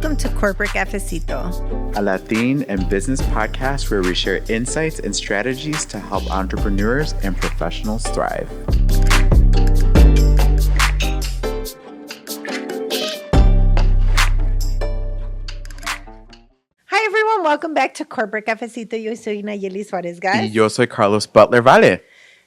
Welcome to Corporate Cafecito, a Latin and business podcast where we share insights and strategies to help entrepreneurs and professionals thrive. Hi everyone, welcome back to Corporate Cafecito. Yo soy Nayeli Suarez, guys. Y yo soy Carlos Butler Vale.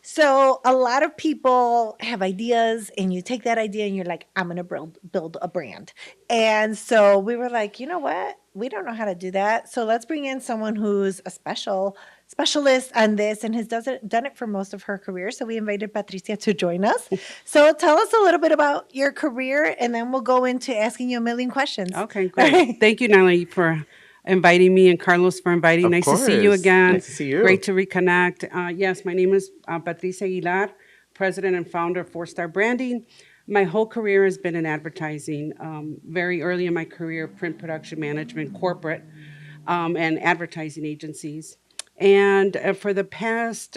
So a lot of people have ideas and you take that idea and you're like, I'm going to build a brand. And so we were like, you know what? We don't know how to do that. So let's bring in someone who's a specialist on this and has done it for most of her career. So we invited Patricia to join us. So tell us a little bit about your career and then we'll go into asking you a million questions. Okay, great. Thank you, Nelly, for inviting me and Carlos for inviting. Nice to see you again. Nice to see you. Great to reconnect. Yes, my name is Patricia Aguilar, President and founder of FourStar Branding. My whole career has been in advertising. Very early in my career, print production management, corporate, and advertising agencies. And for the past,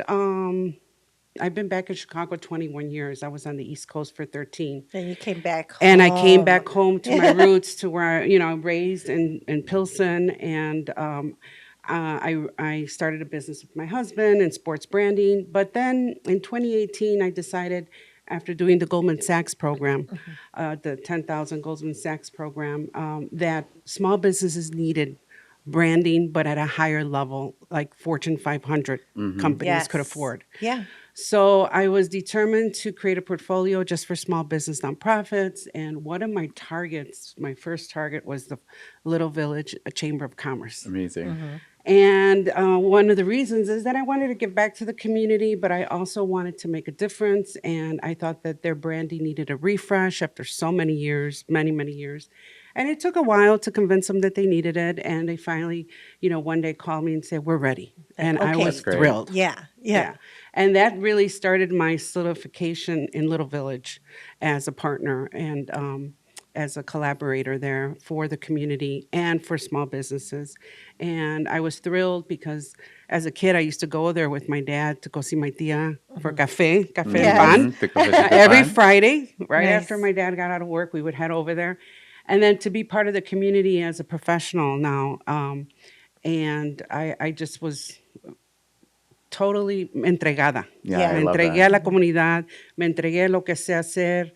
I've been back in Chicago 21 years. I was on the East Coast for 13. And you came back home. And I came back home to my roots, to where I raised in Pilsen, and I started a business with my husband in sports branding. But then in 2018, I decided, after doing the Goldman Sachs program, the 10,000 Goldman Sachs program, that small businesses needed branding, but at a higher level, like Fortune 500 companies could afford. Yeah. So I was determined to create a portfolio just for small business nonprofits. And one of my targets, my first target, was the Little Village Chamber of Commerce. Amazing. And one of the reasons is that I wanted to give back to the community, but I also wanted to make a difference. And I thought that their branding needed a refresh after so many years, many, many years. And it took a while to convince them that they needed it. And they finally, one day called me and said, we're ready. And I was thrilled. Yeah. And that really started my solidification in Little Village as a partner and as a collaborator there for the community and for small businesses. And I was thrilled because as a kid, I used to go there with my dad to go see my tia for café and pan. Every Friday, after my dad got out of work, we would head over there. And then to be part of the community as a professional now. And I just was totally entregada. Yeah, me entregué a la comunidad, me entregué lo que sé hacer.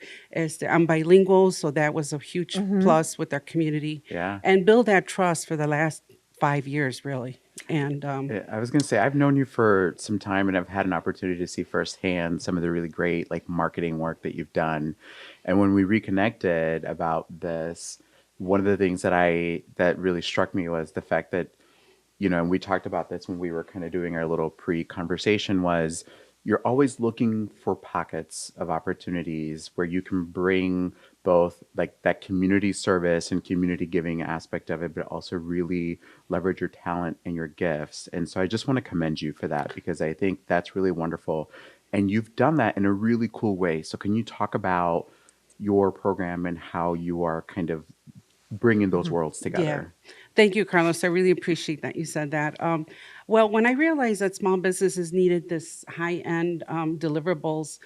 I'm bilingual, so that was a huge plus with our community. Yeah. And build that trust for the last 5 years, really. And I was going to say, I've known you for some time and I've had an opportunity to see firsthand some of the really great marketing work that you've done. And when we reconnected about this, one of the things that really struck me was the fact that, and we talked about this when we were kind of doing our little pre-conversation, was you're always looking for pockets of opportunities where you can bring both that community service and community giving aspect of it, but also really leverage your talent and your gifts. And so I just want to commend you for that, because I think that's really wonderful. And you've done that in a really cool way. So can you talk about your program and how you are kind of bringing those worlds together? Yeah. Thank you, Carlos. I really appreciate that you said that. Well, when I realized that small businesses needed this high-end deliverables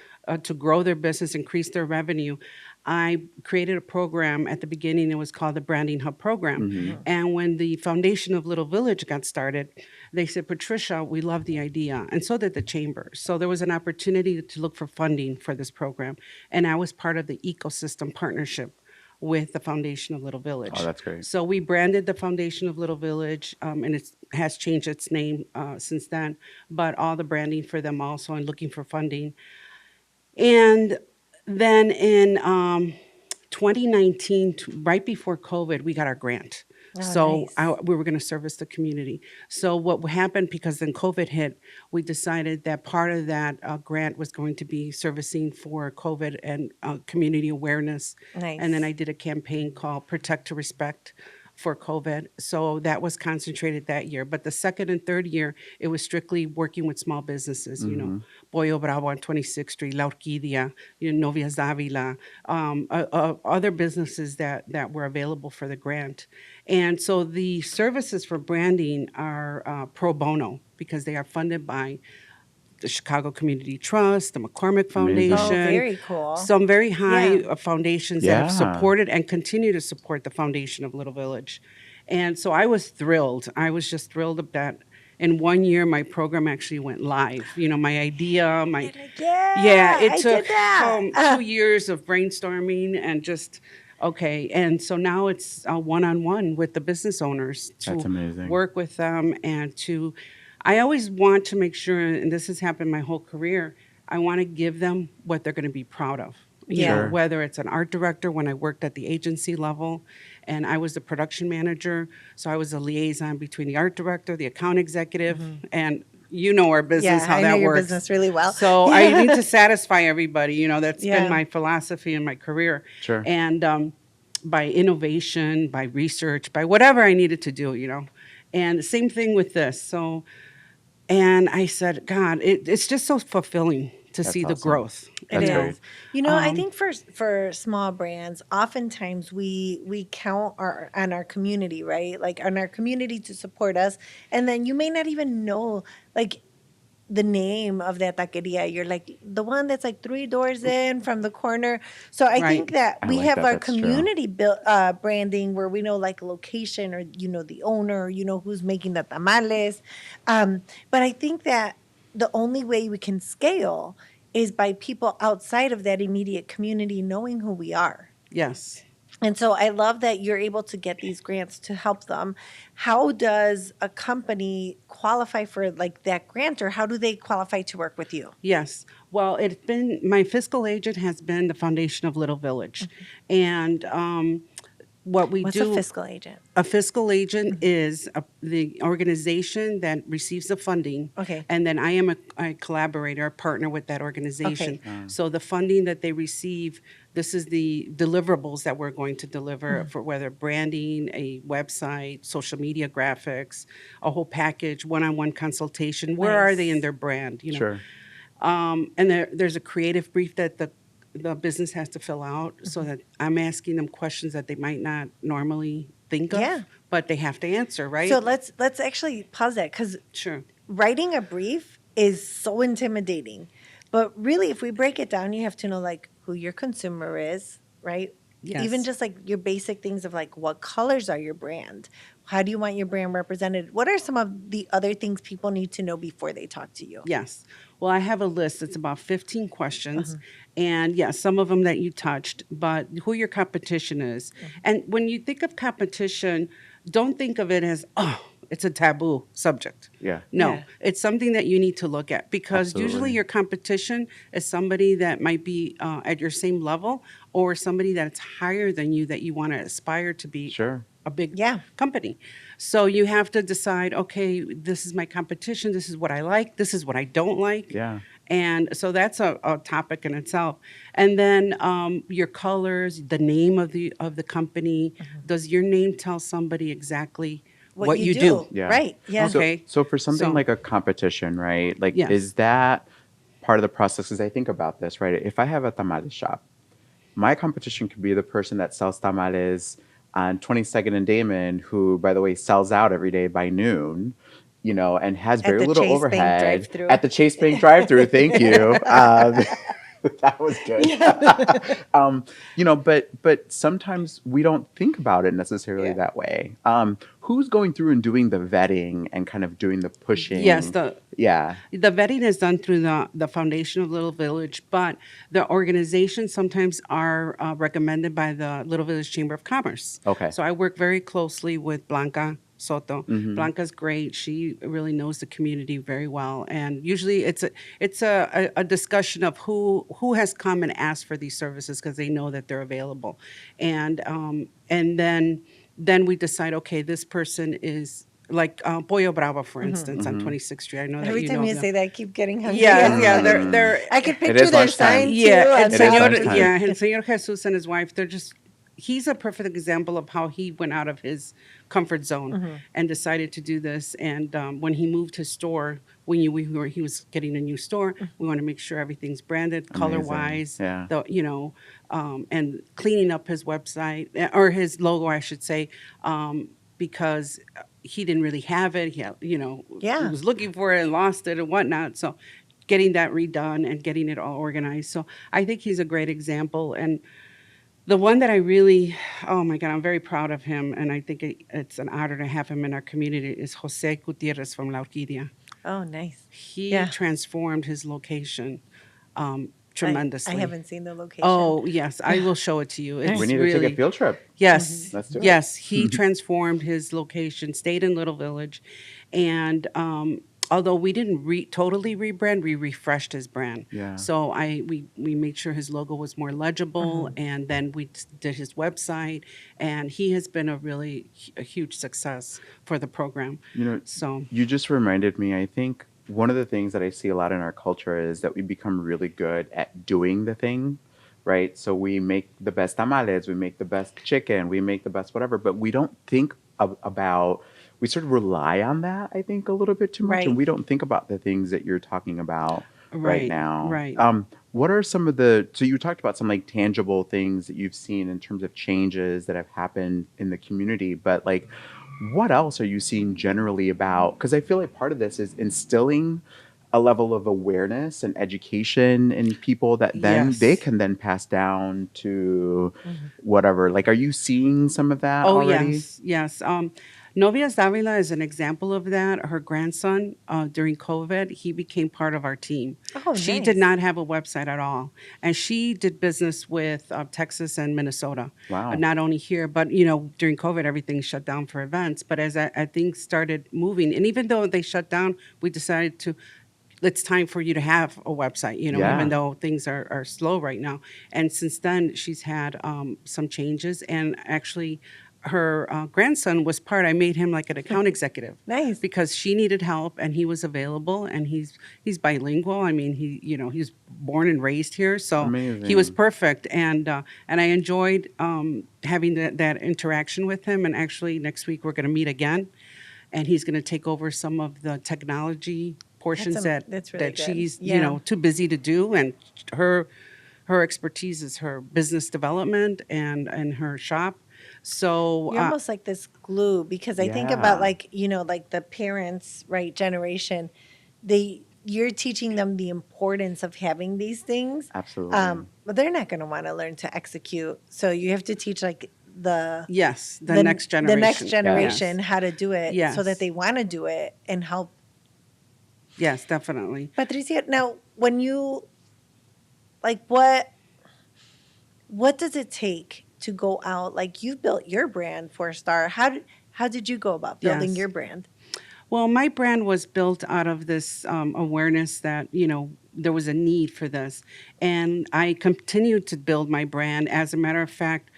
to grow their business, increase their revenue, I created a program at the beginning. It was called the Branding Hub Program. And when the foundation of Little Village got started, they said, Patricia, we love the idea. And so did the chamber. So there was an opportunity to look for funding for this program. And I was part of the ecosystem partnership with the Foundation of Little Village. Oh, that's great. So we branded the Foundation of Little Village, and it has changed its name since then, but all the branding for them also and looking for funding. And then in 2019, right before COVID, we got our grant. Oh, nice. We were going to service the community. So what happened, because then COVID hit, we decided that part of that grant was going to be servicing for COVID and community awareness. Nice. And then I did a campaign called Protect to Respect for COVID. So that was concentrated that year. But the second and third year, it was strictly working with small businesses, Pollo Bravo on 26th Street, La Orquídea, Novias Davila, other businesses that were available for the grant. And so the services for branding are pro bono, because they are funded by the Chicago Community Trust, the McCormick Amazing. Foundation. Oh, very cool. Some very high Yeah. foundations that have Yeah. supported and continue to support the foundation of Little Village. And so I was thrilled. I was just thrilled that in 1 year my program actually went live. You know, my idea, my You're like, yeah, yeah, it I took did that. 2 years of brainstorming and just okay. And so now it's a one-on-one with the business owners That's to amazing. work with them and to. I always want to make sure, and this has happened my whole career. I want to give them what they're going to be proud of. You know, Sure. whether it's an art director when I worked at the agency level, and I was the production manager, so I was a liaison between the art director, the account executive, and you know our business, Yeah, how I that know your works. business really well. So I need to satisfy everybody. You know, that's Yeah. been my philosophy in my career. Sure. And by innovation, by research, by whatever I needed to do, you know. And the same thing with this. So, and I said, God, it's just so fulfilling to That's see the awesome. growth. It That's is. great. You know, I Um, think for small brands, oftentimes we count on our community, right? Like on our community to support us, and then you may not even know like the name of that taqueria. You're like the one that's like 3 doors in from the corner. So I think Right. that I we like have that. our That's true. community branding where we know like location, or you know the owner, you know who's making the tamales. But I think that the only way we can scale is by people outside of that immediate community knowing who we are. Yes. And so I love that you're able to get these grants to help them. How does a company qualify for like that grant, or how do they qualify to work with you? Yes. Well, it's been my fiscal agent has been the foundation of Little Village, and what we What's do. a fiscal agent? A fiscal agent is the organization that receives the funding. Okay. And then I am a collaborator, a partner with that organization. Okay. So the funding that they receive, this is the deliverables that we're going to deliver for whether branding, a website, social media graphics, a whole package, one-on-one consultation. Where are they in Nice. their brand? You know, Sure. and there's a creative brief that the business has to fill out so that I'm asking them questions that they might not normally think of, Yeah. but they have to answer, right? So let's actually pause that, because Sure. writing a brief is so intimidating. But really, if we break it down, you have to know like who your consumer is, right? Yes. Even just like your basic things of like what colors are your brand? How do you want your brand represented? What are some of the other things people need to know before they talk to you? Yes. Well, I have a list. It's about 15 Uh-huh. questions. And yeah, some of them that you touched, but who your competition is. And when you think of competition, don't think of it as, oh, it's a taboo subject. Yeah. No, Yeah. it's something that you need to look at because usually Absolutely. your competition is somebody that might be at your same level or somebody that's higher than you that you want to aspire to be Sure. a big Yeah. company. So you have to decide, okay, this is my competition. This is what I like. This is what I don't like. Yeah. And so that's a topic in itself. And then your colors, the name of the company. Does your name tell somebody exactly what you do? Yeah. Right. Yeah. So, Okay. so for something So- like a competition, right? Like, Yes. is that part of the process? As I think about this, right? If I have a tamale shop, my competition could be the person that sells tamales on 22nd and Damon, who, by the way, sells out every day by noon, you know, and has At very the little Chase Bank overhead drive-thru. at the Chase Bank drive-through. Thank you. That was good. You know, but sometimes we don't think about it necessarily Yeah. that way. Who's going through and doing the vetting and kind of doing the pushing? Yes, Yeah. the vetting is done through the Foundation of Little Village, but the organizations sometimes are recommended by the Little Village Chamber of Commerce. Okay. So I work very closely with Blanca Soto. Blanca's great. She really knows the community very well, and usually it's a discussion of who has come and asked for these services because they know that they're available, and then we decide, okay, this person is like Pollo Bravo, for instance, on 26th Street. I know that Every you time know you them. say that, I keep getting hungry. Yeah, It's yeah, like- they're I could It picture is their lunchtime. sign too. yeah, on and It is top of- lunchtime. yeah, and Señor Jesus and his wife, he's a perfect example of how he went out of his comfort zone and decided to do this. And when he moved his store, he was getting a new store. We want to make sure everything's branded, color wise, Yeah. and cleaning up his website or his logo, I should say, because he didn't really have it. He Yeah. was looking for it and lost it and whatnot. So getting that redone and getting it all organized. So I think he's a great example. And the one that I really, oh my God, I'm very proud of him, and I think it's an honor to have him in our community, is Jose Gutierrez from La Orquídea. Oh, nice. He Yeah. transformed his location I tremendously. haven't seen the location. Oh, yes, I will show it to you. It's We need to really, take a field trip. yes, Let's do it. yes, he transformed his location, stayed in Little Village, and although we didn't totally rebrand, we refreshed his brand. Yeah. So we made sure his logo was more legible, and then we did his website, and he has been a huge success for the program. You know, So you just reminded me, I think one of the things that I see a lot in our culture is that we become really good at doing the thing, right? So we make the best tamales, we make the best chicken, we make the best whatever, but we don't think about, we sort of rely on that, I think, a little bit too much. Right. And we don't think about the things that you're talking about right Right, now. right. What are some of so you talked about some like tangible things that you've seen in terms of changes that have happened in the community, but like, what else are you seeing generally about? Because I feel like part of this is instilling a level of awareness and education in people that then Yes. they can then pass down to whatever. Like, are you seeing some of that Oh, already? yes, yes. Novia Davila is an example of that. Her grandson, during COVID, he became part of our team. Oh, She nice. did not have a website at all, and she did business with Texas and Minnesota. Wow. Not only here, but during COVID, everything shut down for events. But as I think started moving, and even though they shut down, we decided to. It's time for you to have a website, Yeah. even though things are slow right now. And since then, she's had some changes. And actually, her grandson was I made him like an account executive. Nice. Because she needed help and he was available, and he's bilingual. I mean, he's born and raised here, so he was Amazing. perfect. And I enjoyed having that interaction with him. And actually, next week we're going to meet again, and he's going to take over some of the technology portions That's really that good. she's Yeah. too busy to do. And her expertise is her business development and her shop. So You're almost like this glue, because I think about Yeah. like the parents, right, generation, you're teaching them the importance of having these things. Absolutely. But they're not going to want to learn to execute. So you have to teach like the yes, the next generation. the next generation Yes. how to do it, so Yes. that they want to do it and help. Yes, definitely. Patricia, now when you like what does it take to go out? Like, you built your brand, FourStar. How did you go about building Yes. your brand? Well, my brand was built out of this awareness that, there was a need for this. And I continued to build my brand. As a matter of fact,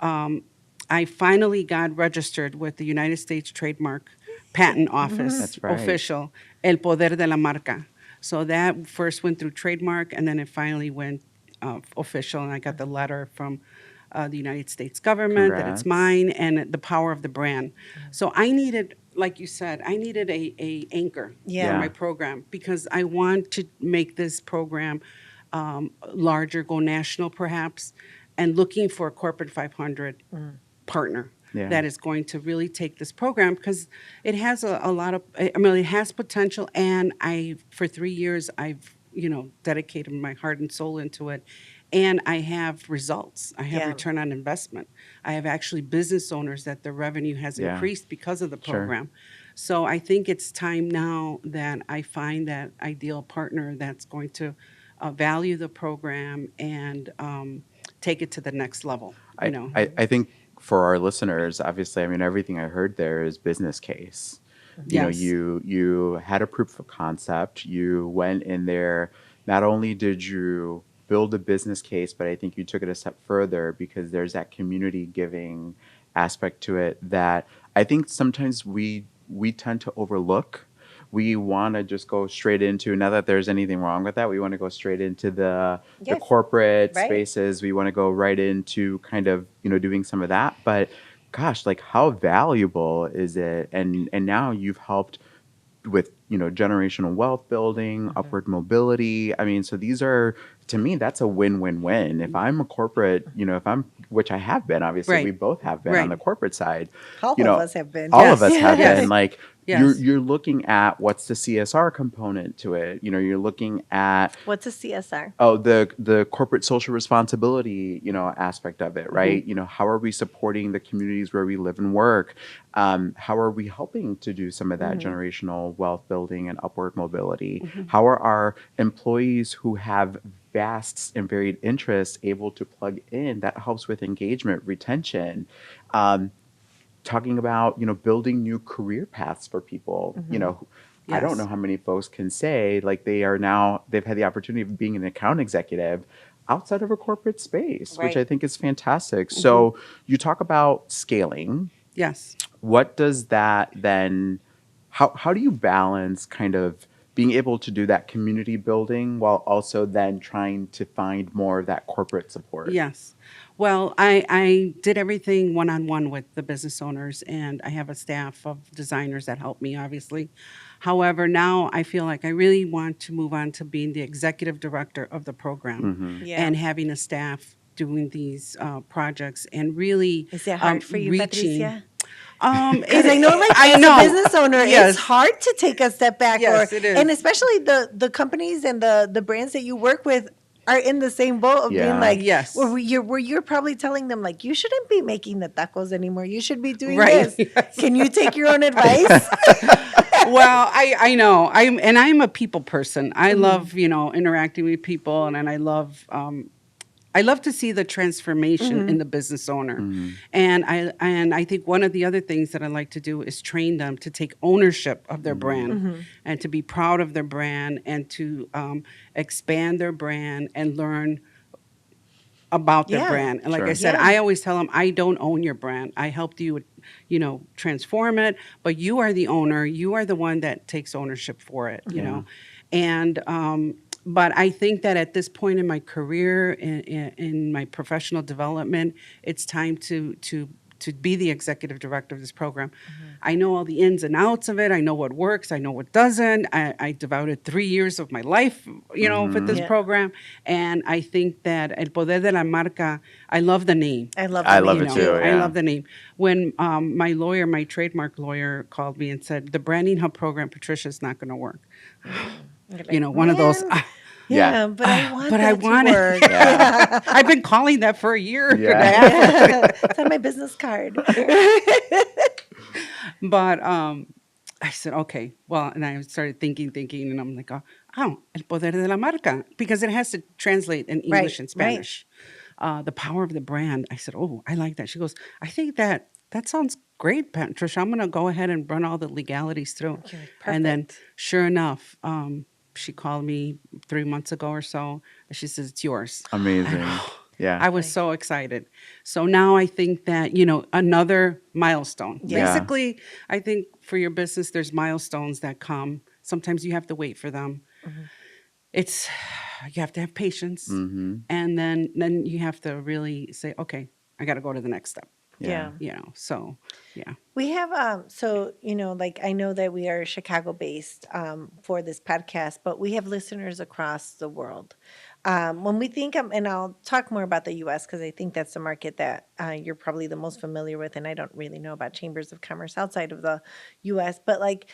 I finally got registered with the United States Trademark Patent Office. That's right. Official, El Poder de La Marca. So that first went through trademark, and then it finally went official, and I got the letter from the United States government that it's Congrats. mine, and the power of the brand. So I needed, like you said, I needed a anchor Yeah. for my program, because I want to make this program larger, go national perhaps, and looking for a corporate 500 partner Yeah. that is going to really take this program, because it has a lot of, I mean, it has potential, and for 3 years, I've, dedicated my heart and soul into it, and I have results. I have Yeah. return on investment. I have actually business owners that the revenue has Yeah. increased because of the Sure. program. So I think it's time now that I find that ideal partner that's going to value the program and take it to the next level. I think for our listeners, obviously, I mean, everything I heard there is business case. Yes. You had a proof of concept. You went in there. Not only did you build a business case, but I think you took it a step further, because there's that community giving aspect to it that I think sometimes we tend to overlook. We want to just go straight into, not that there's anything wrong with that, we want to go straight into the Yes. corporate Right. spaces. We want to go right into kind of, doing some of that. But gosh, like, how valuable is it? And now you've helped with, generational wealth building, upward mobility. I mean, so these are, to me, that's a win-win-win. If I'm a corporate, which I have been, obviously, Right. we both have been Right. on the corporate side. All you of know, us have been. all Yes. of us have Yes. been. Like, Yes. you're looking at what's the CSR component to it. You're looking at What's a CSR? the corporate social responsibility, aspect of it, right? How are we supporting the communities where we live and work? How are we helping to do some of that generational wealth building and upward mobility? How are our employees who have vast and varied interests able to plug in? That helps with engagement, retention. Talking about building new career paths for people. I don't Yes. know how many folks can say like they've had the opportunity of being an account executive outside of a corporate space, which I Right. think is fantastic. So you talk about scaling. Yes. What does that then, how do you balance kind of being able to do that community building while also then trying to find more of that corporate support? Yes. Well, I did everything one-on-one with the business owners, and I have a staff of designers that help me, obviously. However, now I feel like I really want to move on to being the executive director of the program Yeah. and having a staff doing these projects and really Is that hard for you, reaching. Patricia? Because Because I know, like, I as know. a business owner, Yes. it's hard to take a step back. Yes, it is. And especially the companies and the brands that you work with are in the same boat of being Yeah. like, Yes. where you're probably telling them, like, you shouldn't be making the tacos anymore. You should be doing Right. this. Yes. Can you take your own advice? Well, I know I'm a people person. I love interacting with people, and I love to see the transformation in the business owner. And I think one of the other things that I like to do is train them to take ownership of their brand and to be proud of their brand and to expand their brand and learn about their Yeah. brand. And like I Sure. said, Yeah. I always tell them, I don't own your brand. I helped you, transform it, but you are the owner. You are the one that takes ownership for it, And but I think that at this point in my career, in my professional development, it's time to be the executive director of this program. I know all the ins and outs of it. I know what works. I know what doesn't. I devoted 3 years of my life, for this Yeah. program. And I think that El Poder de la Marca, I love the name. I love I the love name it too, I yeah. love the name. When my trademark lawyer called me and said, the Branding Hub program, Patricia, is not going to work. You're like, One of those. "Man, Yeah. yeah, but I want but that I want to it." work. Yeah. I've been calling that for a year. and a Yeah. half. It's on my business card. But I said, okay. Well, and I started thinking, and I'm like, El Poder de la Marca, because it has to translate in English Right, and Spanish. The power of the brand. I said, oh, I like that. She goes, I think that sounds great, Patricia. I'm going to go ahead and run all the legalities through. Okay, And then, perfect. sure enough, she called me 3 months ago or so. And she says, it's yours. Amazing. Yeah. I was so excited. So now I think that, another milestone. Yeah. Basically, I think for your business, there's milestones that come. Sometimes you have to wait for them. It's, you have to have patience. And then you have to really say, okay, I got to go to the next step. Yeah. So, yeah. We have so like I know that we are Chicago based for this podcast, but we have listeners across the world. When we think and I'll talk more about the US because I think that's the market that you're probably the most familiar with, and I don't really know about chambers of commerce outside of the US, but like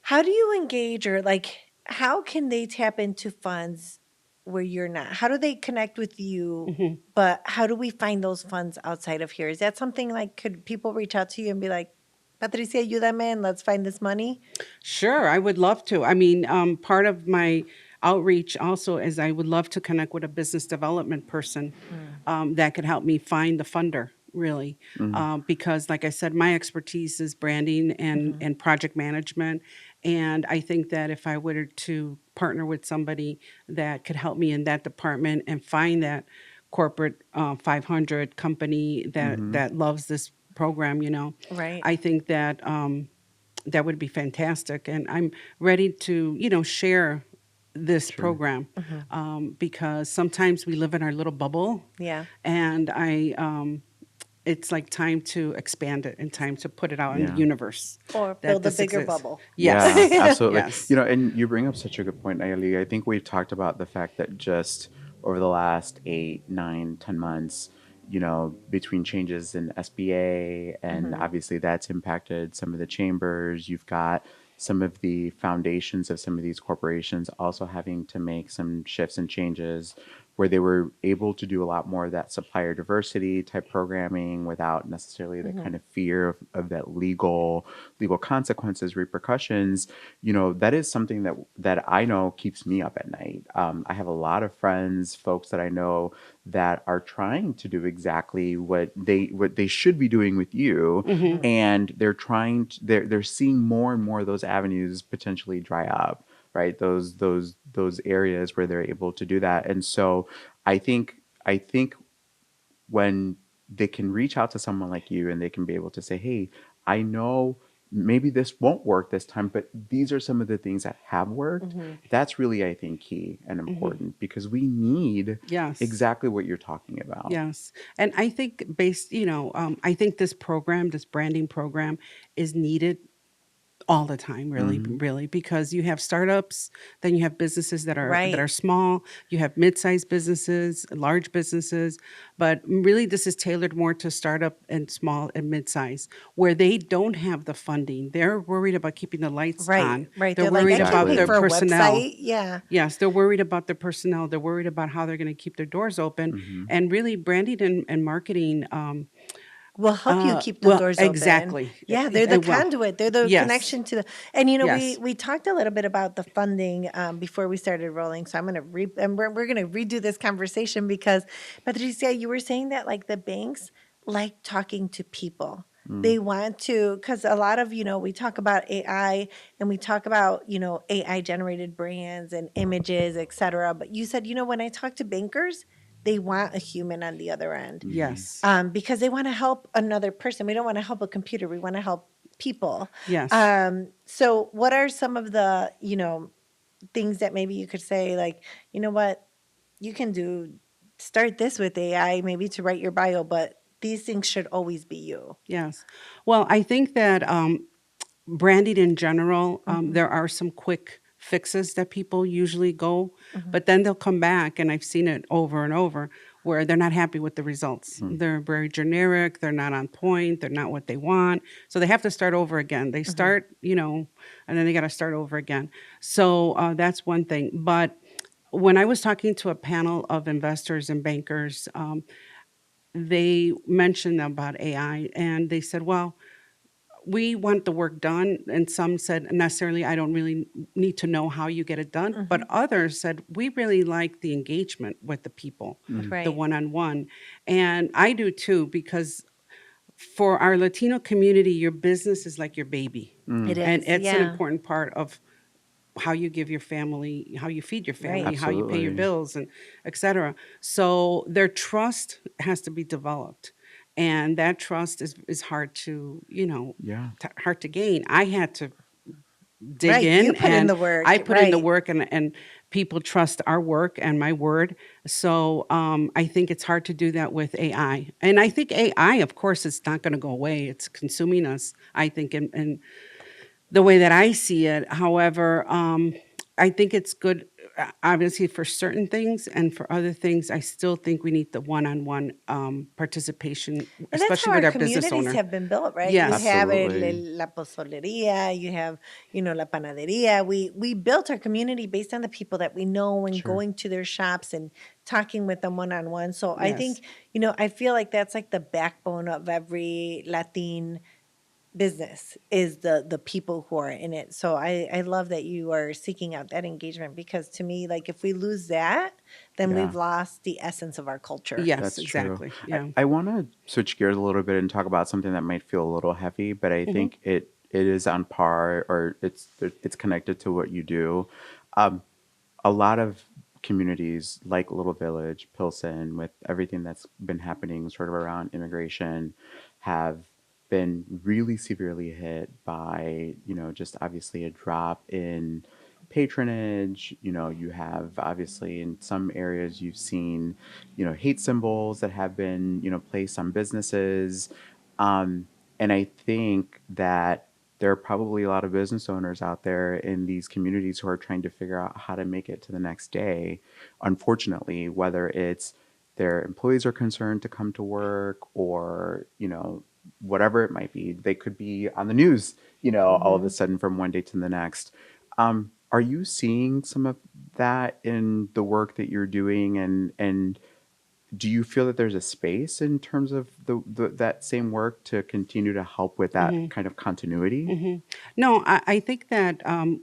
how do you engage, or like how can they tap into funds where you're not? How do they connect with you? But how do we find those funds outside of here? Is that something like, could people reach out to you and be like, Patricia, ayúdame and let's find this money? Sure, I would love to. I mean, part of my outreach also is I would love to connect with a business development person that could help me find the funder, really. Because, like I said, my expertise is branding and project management. And I think that if I were to partner with somebody that could help me in that department and find that corporate 500 company that loves this program, Right. I think that that would be fantastic. And I'm ready to, share this program because sometimes we live in our little bubble. Yeah. And it's like time to expand it and time to put it out in the Yeah. universe. Or that build a this bigger exists. bubble. Yes. Yeah, absolutely. Yes. And you bring up such a good point, Nayeli. I think we've talked about the fact that just over the last 8, 9, 10 months, between changes in SBA, and obviously that's impacted some of the chambers. You've got some of the foundations of some of these corporations also having to make some shifts and changes where they were able to do a lot more of that supplier diversity type programming without necessarily the kind of fear of that legal consequences, repercussions. That is something that I know keeps me up at night. I have a lot of friends, folks that I know that are trying to do exactly what they should be doing with you, and they're seeing more and more of those avenues potentially dry up, right? Those areas where they're able to do that. And so I think when they can reach out to someone like you and they can be able to say, hey, I know maybe this won't work this time, but these are some of the things that have worked. That's really, I think, key and important, because we need Yes. exactly what you're talking about. Yes. And I think I think this program, this branding program is needed all the time, really, really, because you have startups, then you have businesses that are Right. small, you have mid-sized businesses, large businesses, but really this is tailored more to startup and small and mid-size, where they don't have the funding. They're worried about keeping the lights Right. on. Right. They're They're like, I worried can't about pay their for a personnel. website. Yeah. Yes, they're worried about their personnel. They're worried about how they're going to keep their doors open, and really branding and marketing. Will help you keep the doors open. Exactly. Yeah, they're the Well, conduit. They're the yes, connection to the. And yes. we talked a little bit about the funding before we started rolling. So I'm gonna and we're gonna redo this conversation because Patricia, you were saying that like the banks like talking to people. They want to, because a lot of, we talk about AI and we talk about, AI generated brands and images, et cetera. But you said, when I talk to bankers, they want a human on the other end, Yes. because they want to help another person. We don't want to help a computer. We want to help people. Yes. So what are some of the, things that maybe you could say, like, you know what, you can start this with AI, maybe to write your bio, but these things should always be you. Yes. Well, I think that branding in general, there are some quick fixes that people usually go, but then they'll come back, and I've seen it over and over where they're not happy with the results. They're very generic, they're not on point, they're not what they want. So they have to start over again. They start, and then they got to start over again. So that's one thing. But when I was talking to a panel of investors and bankers, they mentioned about AI, and they said, well, we want the work done. And some said, necessarily, I don't really need to know how you get it done. But others said, we really like the engagement with the people, the Right. one-on-one. And I do too, because for our Latino community, your business is like your baby. It And is. it's an Yeah. important part of how you give your family, how you feed your family, Right. how you pay your Absolutely. bills, and et cetera. So their trust has to be developed. And that trust is hard to, Yeah. hard to gain. I had to dig Right. You in, put in and the work. I put in the Right. work, and people trust our work and my word. So I think it's hard to do that with AI. And I think AI, of course, it's not going to go away. It's consuming us, I think, in the way that I see it. However, I think it's good, obviously, for certain things, and for other things, I still think we need the one-on-one participation, And that's how especially with our our business communities owner. have been built, right? You Yes, have Absolutely. la pozoleria, you have, la panaderia. We built our community based on the people that we know and Sure. going to their shops and talking with them one on one. So I yes, think, I feel like that's like the backbone of every Latin business is the people who are in it. So I love that you are seeking out that engagement, because to me, like, if we lose that, then Yeah. we've lost the essence of our culture. yes, That's true. exactly. Yeah. I want to switch gears a little bit and talk about something that might feel a little heavy, but I think it is on par, or it's connected to what you do. A lot of communities like Little Village, Pilsen, with everything that's been happening sort of around immigration, have been really severely hit by, just obviously a drop in patronage. You have obviously in some areas you've seen, hate symbols that have been, placed on businesses. And I think that there are probably a lot of business owners out there in these communities who are trying to figure out how to make it to the next day. Unfortunately, whether it's their employees are concerned to come to work, or, whatever it might be. They could be on the news, all of a sudden from one day to the next. Are you seeing some of that in the work that you're doing, and do you feel that there's a space in terms of that same work to continue to help with that kind of continuity? No, I think that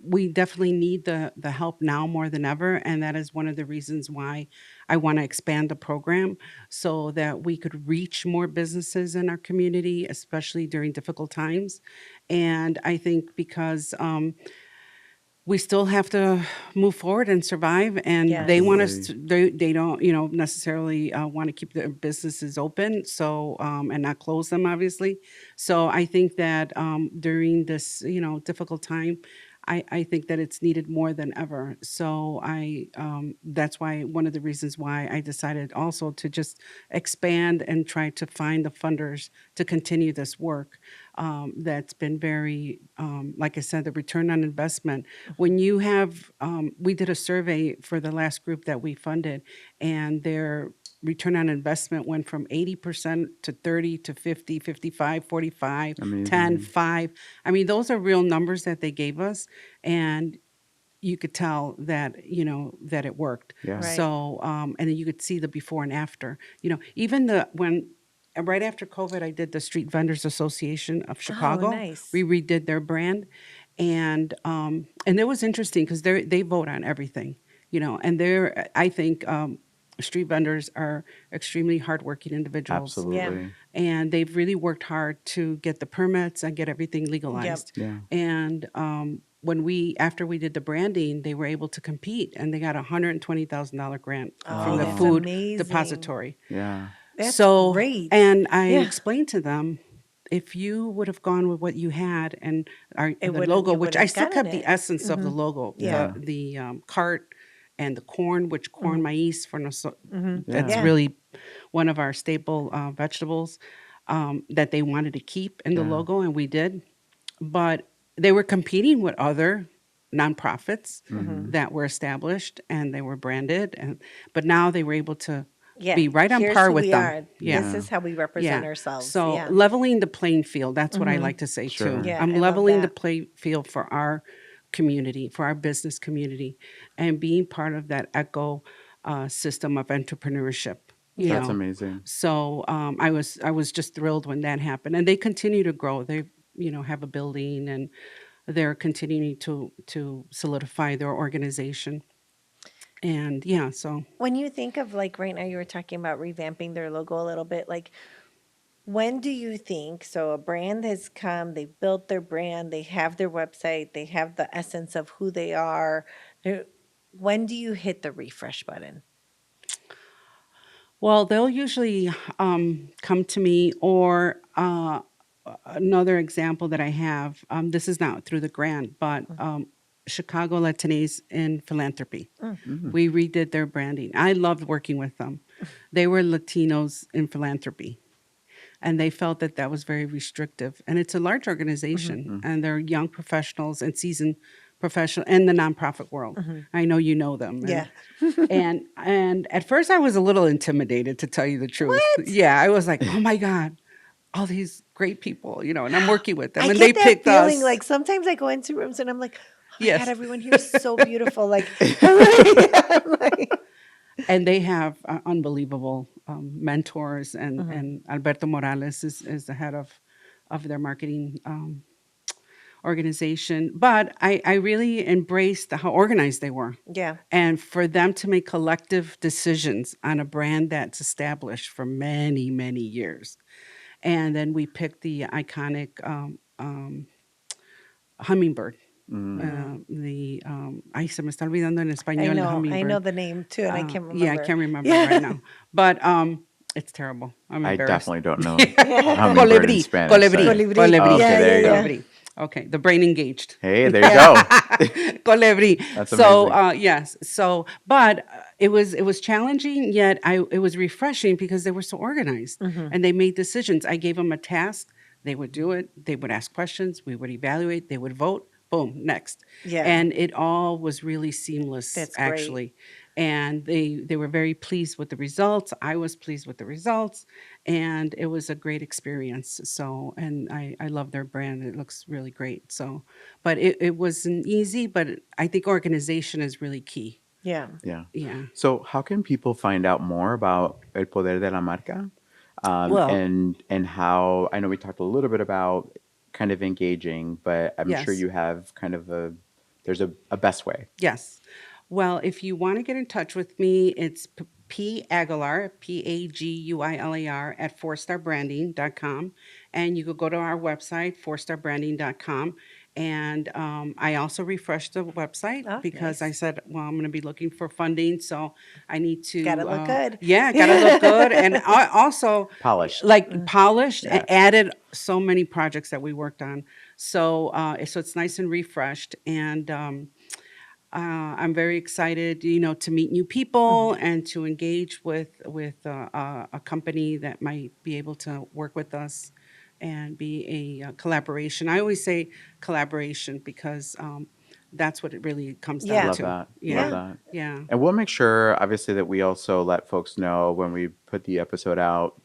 we definitely need the help now more than ever, and that is one of the reasons why I want to expand the program so that we could reach more businesses in our community, especially during difficult times. And I think because we still have to move forward and survive, and they want us Absolutely. to, they don't necessarily want to keep their businesses open, so and not close them, obviously. So I think that during this difficult time, I think that it's needed more than ever. So that's why one of the reasons why I decided also to just expand and try to find the funders to continue this work. That's been very, like I said, the return on investment. When you have, we did a survey for the last group that we funded, and their return on investment went from 80% to 30 to 50, 55, 45, 10, Amazing. 5. I mean, those are real numbers that they gave us, and you could tell that that it worked. Yeah. Right. So and then you could see the before and after. Even the when right after COVID, I did the Street Vendors Association of Oh, Chicago. nice. We redid their brand, and it was interesting because they vote on everything, and I think street vendors are extremely hardworking individuals, Absolutely. and they've really worked hard to get the permits and get everything Yep. legalized. Yeah. And after we did the branding, they were able to compete, and they got a $120,000 grant from Oh, the that's food amazing. depository. Yeah. That's So, great. and I Yeah. explained to them, if you would have gone with what you had and the wouldn't, logo, you which wouldn't I have still gotten kept the it. essence of the logo, Yeah. the cart and the corn, which corn maíz for that's Yeah. Yeah. really one of our staple vegetables that they wanted to keep in the Yeah. logo, and we did. But they were competing with other nonprofits that were established, and they were branded, but now they were able to Yeah. be right on Here's par who with we them. are. Yeah. This is how we represent Yeah. ourselves. So Yeah. leveling the playing field, that's what I like to say Sure. too. Yeah, I'm I love leveling the that. play field for our community, for our business community, and being part of that eco system of entrepreneurship. You Yeah. That's know, amazing. so I was just thrilled when that happened, and they continue to grow. They have a building, and they're continuing to solidify their organization. And yeah, so When you think of, like, right now, you were talking about revamping their logo a little bit. Like, when do you think, so a brand has come, they've built their brand, they have their website, they have the essence of who they are. When do you hit the refresh button? well, they'll usually come to me, or another example that I have. This is not through the grant, but Chicago Latinos in Philanthropy. We redid their branding. I loved working with them. They were Latinos in Philanthropy, and they felt that that was very restrictive. And it's a large organization, and they're young professionals and seasoned professional in the nonprofit world. I know you know them. Yeah. And at first I was a little intimidated, to tell you the truth. Yeah, I was like, oh my God, all these great people, and I'm working with them, I and get they that picked feeling. us. Like, sometimes I go into rooms and I'm like, oh my Yes. God, everyone here is so beautiful. Like, I'm like, And they have unbelievable mentors, and Alberto Morales is the head of their marketing organization. But I really embraced how organized they were. yeah. And for them to make collective decisions on a brand that's established for many, many years. And then we picked the iconic hummingbird. Ay, se me está olvidando en español el I hummingbird. know the name too, and I can't remember. Yeah, I can't remember Yeah. right now. But it's terrible. I'm I embarrassed. definitely don't know hummingbird in Colibri, Spanish. colibri, sorry. Colibri. colibri. Okay, Yeah, there you yeah, go. Colibri. Okay, the brain engaged. Hey, there you go. Colibri. That's So amazing. yes. So, but it was challenging, yet it was refreshing because they were so organized and they made decisions. I gave them a task. They would do it. They would ask questions. We would evaluate. They would vote. Boom. Next. Yeah. And it all was really seamless, That's great. actually. and they were very pleased with the results. I was pleased with the results, and it was a great experience. So, and I love their brand. It looks really great. So, but it wasn't easy, but I think organization is really key. Yeah. Yeah. Yeah. So how can people find out more about El Poder de la Marca? Well, And how, I know we talked a little bit about kind of engaging, but I'm sure yes. you have kind of there's a best way. Yes. Well, if you want to get in touch with me, it's P. Aguilar, Paguilar, at fourstarbranding.com. And you could go to our website, fourstarbranding.com. And I also refreshed the website Oh, because I nice. said, well, I'm going to be looking for funding. So I need Gotta to, look good. yeah, got to look good. And also, Polished. like polished, Yeah. added so many projects that we worked on. So, so it's nice and refreshed. And, I'm very excited, to meet new people and to engage with a company that might be able to work with us and be a collaboration. I always say collaboration because that's what it really comes down Yeah. Love to. that. Yeah, Love that. yeah, And we'll make sure, obviously, that we also let folks know when we put the episode out,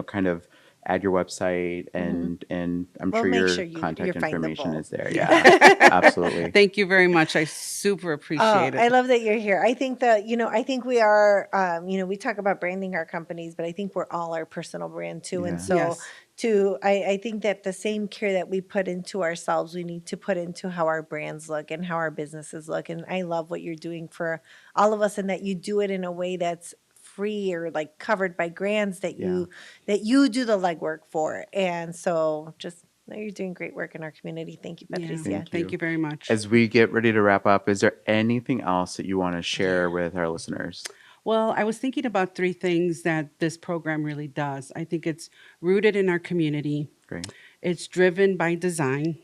kind of add your website and I'm We'll sure make your sure you're contact information findable. is there. Yeah, absolutely. Thank you very much. I super Oh, appreciate I it. love that you're here. I think that, I think we are, we talk about branding our companies, but I think we're all our personal brand too. And Yeah. so Yes. I think that the same care that we put into ourselves, we need to put into how our brands look and how our businesses look. And I love what you're doing for all of us and that you do it in a way that's free or like covered by grants that Yeah. you do the legwork for. And so just you're doing great work in our community. Thank you, Yeah. Patricia. Thank Thank you. you very much. As we get ready to wrap up, is there anything else that you want to share with our listeners? Well, I was thinking about three things that this program really does. I think it's rooted in our community, Great. it's driven by design,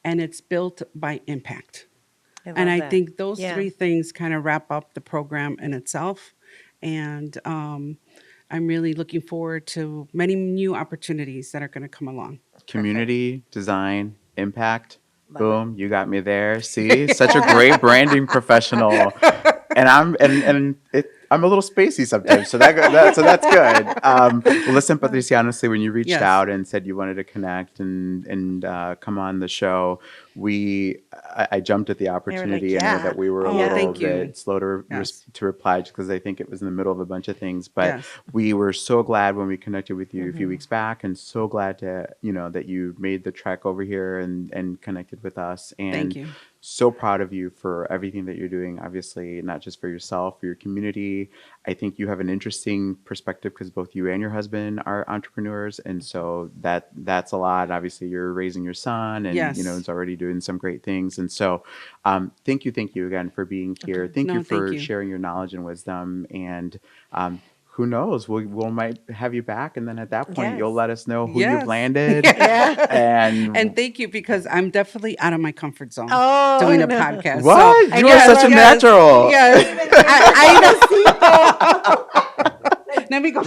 and it's built by impact. I And love I that. think those Yeah. three things kind of wrap up the program in itself. And I'm really looking forward to many new opportunities that are going to come along. Community, design, impact. Love Boom, you got me there. See, such a great branding professional. And I'm a little spacey sometimes, so that's good. Well, listen, Patricia, honestly, when you reached Yes. out and said you wanted to connect and come on the show, I jumped at the opportunity, and I know yeah. that we were a Oh, little thank you. bit slow to Yes. to reply just because I think it was in the middle of a bunch of things. But Yes. we were so glad when we connected with you a few weeks back, and so glad to that you made the trek over here and connected with us. And Thank you. so proud of you for everything that you're doing, obviously, not just for yourself, for your community. I think you have an interesting perspective because both you and your husband are entrepreneurs. And so that's a lot. Obviously, you're raising your son and, Yes. is already doing some great things. And so thank you again for being here. Thank No, you for thank you. sharing your knowledge and wisdom. And who knows? We might have you back, and then at that point, Yes. you'll let us know who Yes. you've landed. Yeah. And thank you because I'm definitely out of my comfort zone Oh, doing a no. podcast. what? So, You are such a natural. Yes. Let me go.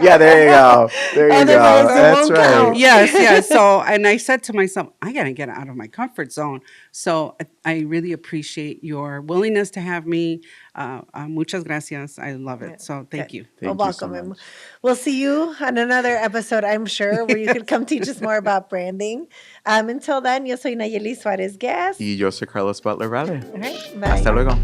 Yeah, there you go. There you go. Otherwise, it That's won't right. count. Yes, yes. So, and I said to myself, I got to get out of my comfort zone. So I really appreciate your willingness to have me. Muchas gracias. I love it. So thank Good. you. Well, Thank you so welcome. And much. we'll see you on another episode, I'm sure, where you could come teach us more about branding. Until then, yo soy Nayeli Suarez Gas. Y yo soy Carlos Butler Vale. All right. Bye. Hasta luego.